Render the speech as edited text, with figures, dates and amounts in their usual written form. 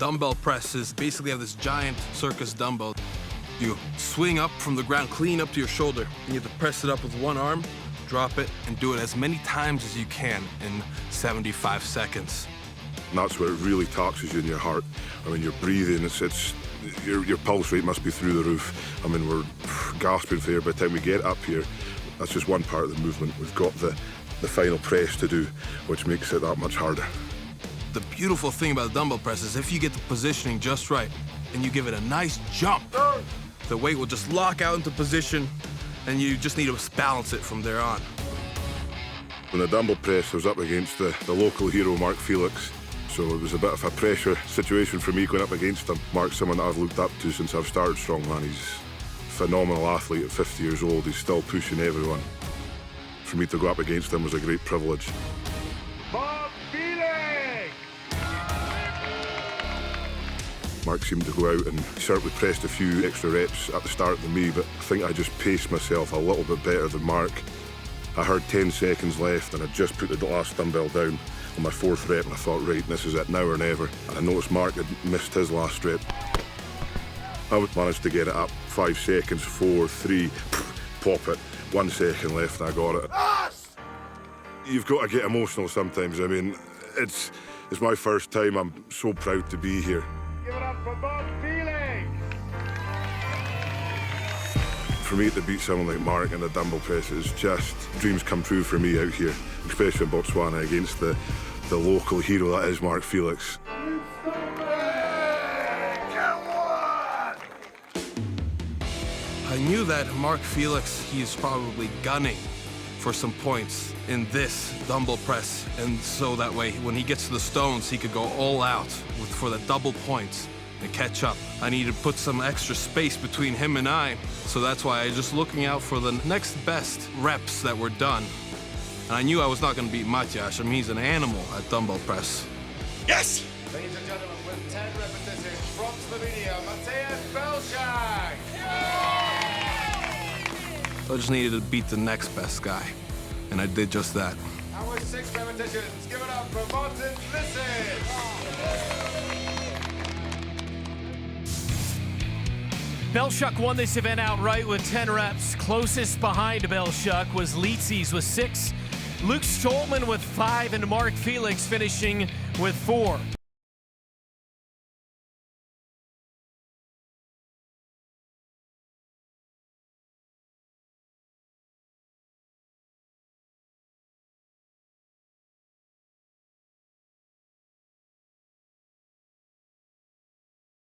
dumbbell presses basically have this giant circus dumbbell. You swing up from the ground, clean up to your shoulder, and you have to press it up with one arm, drop it, and do it as many times as you can in 75 seconds. And that's where it really taxes you in your heart. I mean, you're breathing, your pulse rate must be through the roof. I mean, we're gasping for air by the time we get up here. That's just one part of the movement. We've got the final press to do, which makes it that much harder. The beautiful thing about the dumbbell press is if you get the positioning just right and you give it a nice jump, the weight will just lock out into position and you just need to balance it from there on. When the dumbbell press, I was up against the local hero, Mark Felix. So it was a bit of a pressure situation for me going up against him. Mark's someone that I've looked up to since I've started strongman. He's a phenomenal athlete at 50 years old. He's still pushing everyone. For me to go up against him was a great privilege. Felix! Mark seemed to go out and he certainly pressed a few extra reps at the start than me, but I think I just paced myself a little bit better than Mark. I heard 10 seconds left and I just put the last dumbbell down on my 4th rep and I thought, right, this is it, now or never. And I noticed Mark had missed his last rep. I managed to get it up, 5 seconds, 4, 3, pop it. 1 second left and I got it. Yes! You've got to get emotional sometimes. I mean, it's my first time. I'm so proud to be here. Give it up for Felix! For me to beat someone like Mark in the dumbbell press is just dreams come true for me out here, especially in Botswana against the local hero that is Mark Felix. I knew that Mark Felix, he's probably gunning for some points in this dumbbell press, and so that way, when he gets to the stones, he could go all out for the double points and catch up. I needed to put some extra space between him and I, so that's why I was just looking out for the next best reps that were done. And I knew I was not going to beat Matthias. I mean, he's an animal at dumbbell press. Yes! Ladies and gentlemen, with 10 repetitions from Slovenia, Belsak! So I just needed to beat the next best guy, and I did just that. And with 6 repetitions, give it up for Licis! Belsak won this event outright with 10 reps. Closest behind Belsak was Licis with 6, Luke Stoltman with 5, and Mark Felix finishing with 4.